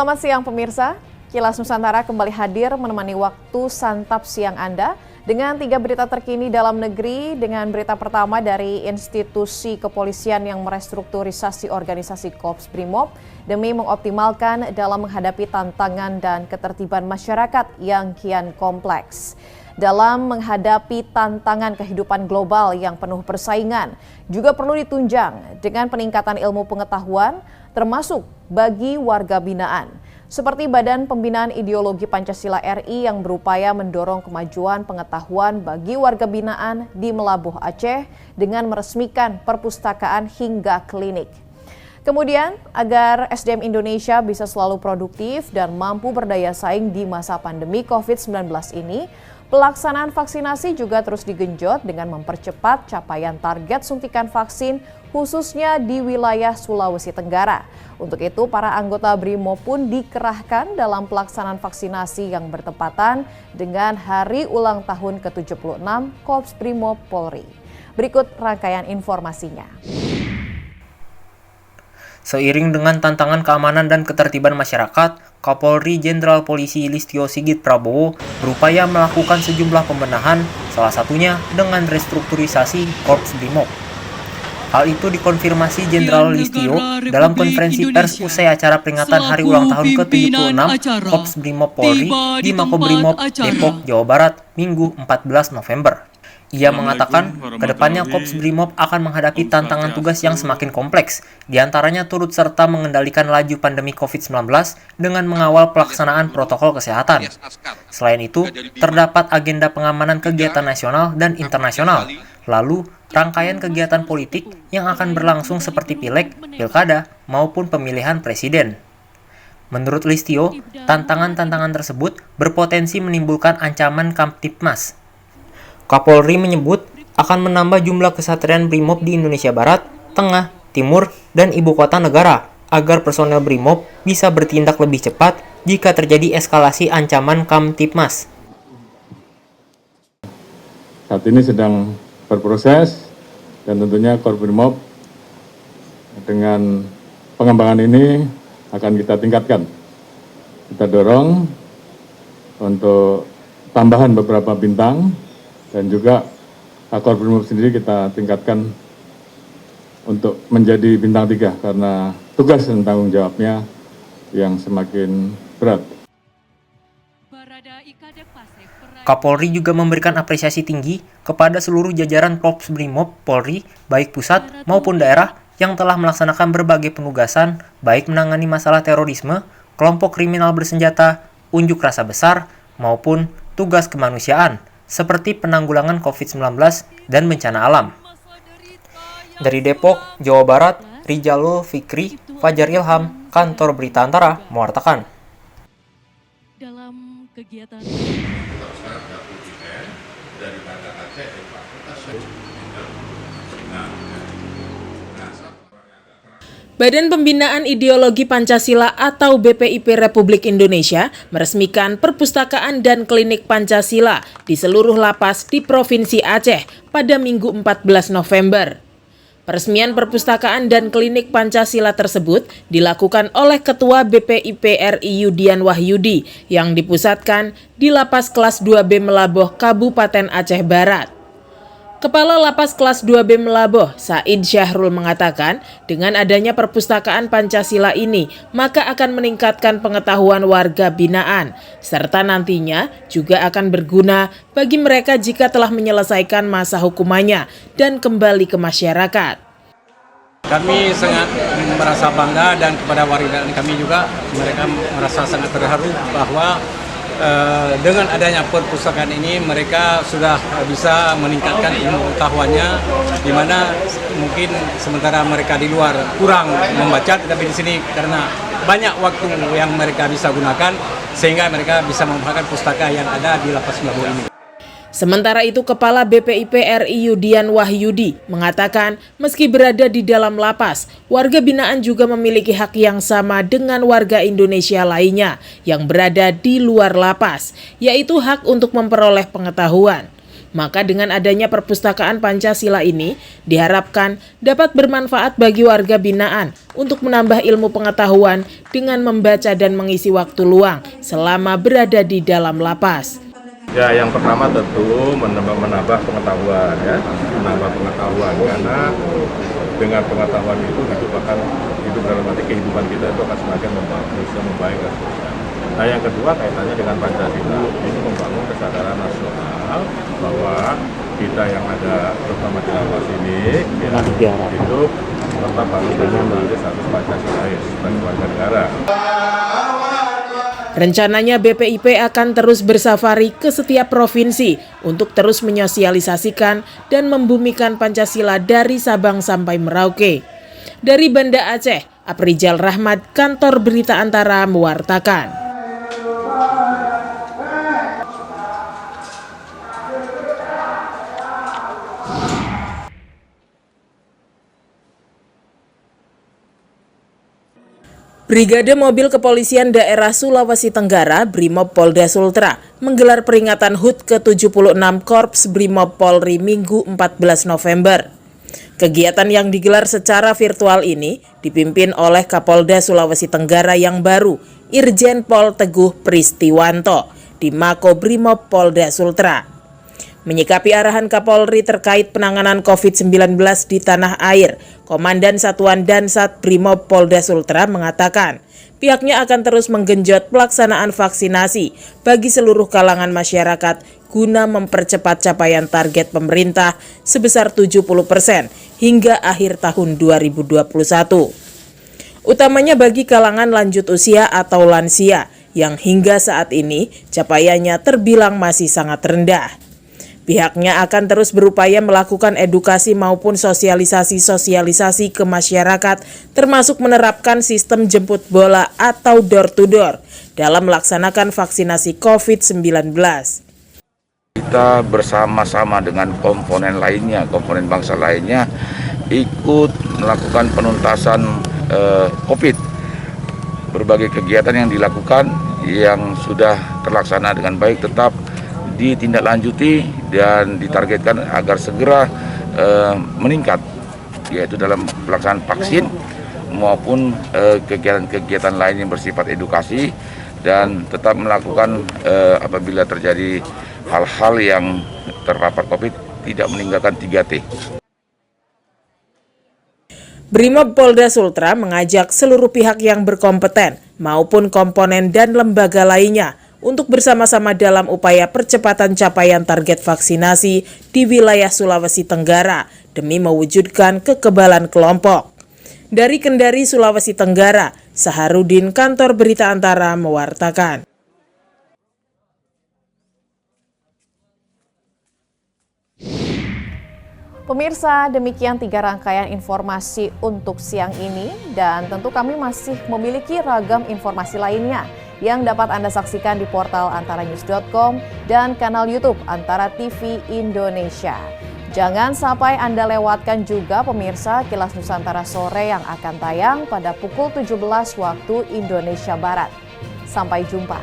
Selamat siang pemirsa, Kilas Nusantara kembali hadir menemani waktu santap siang Anda dengan 3 berita terkini dalam negeri, dengan berita pertama dari institusi kepolisian yang merestrukturisasi organisasi Korps Brimob demi mengoptimalkan dalam menghadapi tantangan dan ketertiban masyarakat yang kian kompleks. Dalam menghadapi tantangan kehidupan global yang penuh persaingan, juga perlu ditunjang dengan peningkatan ilmu pengetahuan, termasuk bagi warga binaan. Seperti Badan Pembinaan Ideologi Pancasila RI yang berupaya mendorong kemajuan pengetahuan bagi warga binaan di Melabuh Aceh dengan meresmikan perpustakaan hingga klinik. Kemudian, agar SDM Indonesia bisa selalu produktif dan mampu berdaya saing di masa pandemi COVID-19 ini, pelaksanaan vaksinasi juga terus digenjot dengan mempercepat capaian target suntikan vaksin khususnya di wilayah Sulawesi Tenggara. Untuk itu, para anggota BRIMOB pun dikerahkan dalam pelaksanaan vaksinasi yang bertepatan dengan hari ulang tahun ke-76 Korps Brimob Polri. Berikut rangkaian informasinya. Seiring dengan tantangan keamanan dan ketertiban masyarakat, Kapolri Jenderal Polisi Listio Sigit Prabowo berupaya melakukan sejumlah pembenahan, salah satunya dengan restrukturisasi Korps Brimob. Hal itu dikonfirmasi Jenderal Listio dalam konferensi pers usai acara peringatan hari ulang tahun ke-76 Korps Brimob Polri di Makobrimob Depok, Jawa Barat, Minggu 14 November. Ia mengatakan, kedepannya Korps Brimob akan menghadapi tantangan tugas yang semakin kompleks, diantaranya turut serta mengendalikan laju pandemi COVID-19 dengan mengawal pelaksanaan protokol kesehatan. Selain itu, terdapat agenda pengamanan kegiatan nasional dan internasional, lalu rangkaian kegiatan politik yang akan berlangsung seperti pileg, pilkada, maupun pemilihan presiden. Menurut Listio, tantangan-tantangan tersebut berpotensi menimbulkan ancaman Kamtipmas. Kapolri menyebut akan menambah jumlah kesatria Brimob di Indonesia Barat, Tengah, Timur, dan Ibu Kota Negara agar personel Brimob bisa bertindak lebih cepat jika terjadi eskalasi ancaman Kamtipmas. Saat ini sedang berproses dan tentunya Korps Brimob dengan pengembangan ini akan kita tingkatkan. Kita dorong untuk tambahan beberapa bintang dan juga Korps Brimob sendiri kita tingkatkan untuk menjadi bintang 3 karena tugas dan tanggung jawabnya yang semakin berat. Kapolri juga memberikan apresiasi tinggi kepada seluruh jajaran Korps Brimob Polri, baik pusat maupun daerah, yang telah melaksanakan berbagai penugasan, baik menangani masalah terorisme, kelompok kriminal bersenjata, unjuk rasa besar, maupun tugas kemanusiaan, seperti penanggulangan COVID-19 dan bencana alam. Dari Depok, Jawa Barat, Rijalul Fikri, Fajar Ilham, Kantor Berita Antara, mewartakan. Dalam kegiatan Badan Pembinaan Ideologi Pancasila atau BPIP Republik Indonesia meresmikan perpustakaan dan klinik Pancasila di seluruh lapas di Provinsi Aceh pada Minggu 14 November. Peresmian perpustakaan dan klinik Pancasila tersebut dilakukan oleh Ketua BPIP RI Yudian Wahyudi yang dipusatkan di Lapas Kelas 2B Melaboh, Kabupaten Aceh Barat. Kepala Lapas Kelas 2B Melaboh, Said Syahrul mengatakan, dengan adanya perpustakaan Pancasila ini, maka akan meningkatkan pengetahuan warga binaan, serta nantinya juga akan berguna bagi mereka jika telah menyelesaikan masa hukumannya dan kembali ke masyarakat. Kami sangat merasa bangga dan kepada warga kami juga, mereka merasa sangat terharu bahwa dengan adanya perpustakaan ini mereka sudah bisa meningkatkan ilmu pengetahuannya, di mana mungkin sementara mereka di luar kurang membaca, tapi di sini karena banyak waktu yang mereka bisa gunakan sehingga mereka bisa memanfaatkan pustaka yang ada di Lapas Melaboh ini. Sementara itu, Kepala BPIP RI Yudian Wahyudi mengatakan meski berada di dalam lapas, warga binaan juga memiliki hak yang sama dengan warga Indonesia lainnya yang berada di luar lapas, yaitu hak untuk memperoleh pengetahuan. Maka dengan adanya perpustakaan Pancasila ini diharapkan dapat bermanfaat bagi warga binaan untuk menambah ilmu pengetahuan dengan membaca dan mengisi waktu luang selama berada di dalam lapas. Ya, yang pertama tentu menambah pengetahuan ya, menambah pengetahuan karena dengan pengetahuan itu hidup dalam arti kehidupan kita itu akan semakin membaik dan seterusnya. Nah, yang kedua kaitannya dengan Pancasila, ini membangun kesadaran nasional bahwa kita yang ada terutama di lapas ini ya, itu tetap harus menjadi status Pancasila sebagai warga negara. Rencananya BPIP akan terus bersafari ke setiap provinsi untuk terus menyosialisasikan dan membumikan Pancasila dari Sabang sampai Merauke. Dari Banda Aceh, Aprijal Rahmat, Kantor Berita Antara mewartakan. Brigade Mobil Kepolisian Daerah Sulawesi Tenggara, Brimob Polda Sultra, menggelar peringatan HUT ke-76 Korps Brimob Polri Minggu 14 November. Kegiatan yang digelar secara virtual ini dipimpin oleh Kapolda Sulawesi Tenggara yang baru, Irjen Pol Teguh Pristiwanto, di Mako Brimob Polda Sultra. Menyikapi arahan Kapolri terkait penanganan COVID-19 di tanah air, Komandan Satuan Dansat Brimob Polda Sultra mengatakan pihaknya akan terus menggenjot pelaksanaan vaksinasi bagi seluruh kalangan masyarakat guna mempercepat capaian target pemerintah sebesar 70% hingga akhir tahun 2021. Utamanya bagi kalangan lanjut usia atau lansia yang hingga saat ini capaiannya terbilang masih sangat rendah. Pihaknya akan terus berupaya melakukan edukasi maupun sosialisasi ke masyarakat, termasuk menerapkan sistem jemput bola atau door-to-door dalam melaksanakan vaksinasi COVID-19. Kita bersama-sama dengan komponen lainnya, komponen bangsa lainnya, ikut melakukan penuntasan COVID. Berbagai kegiatan yang dilakukan yang sudah terlaksana dengan baik tetap ditindaklanjuti dan ditargetkan agar segera meningkat, yaitu dalam pelaksanaan vaksin maupun kegiatan-kegiatan lain yang bersifat edukasi, dan tetap melakukan apabila terjadi hal-hal yang terpapar COVID tidak meninggalkan 3T. Brimob Polda Sultra mengajak seluruh pihak yang berkompeten maupun komponen dan lembaga lainnya untuk bersama-sama dalam upaya percepatan capaian target vaksinasi di wilayah Sulawesi Tenggara demi mewujudkan kekebalan kelompok. Dari Kendari, Sulawesi Tenggara, Saharudin, Kantor Berita Antara mewartakan. Pemirsa, demikian 3 rangkaian informasi untuk siang ini, dan tentu kami masih memiliki ragam informasi lainnya yang dapat Anda saksikan di portal antaranews.com dan kanal YouTube Antara TV Indonesia. Jangan sampai Anda lewatkan juga pemirsa Kilas Nusantara Sore yang akan tayang pada pukul 17 waktu Indonesia Barat. Sampai jumpa.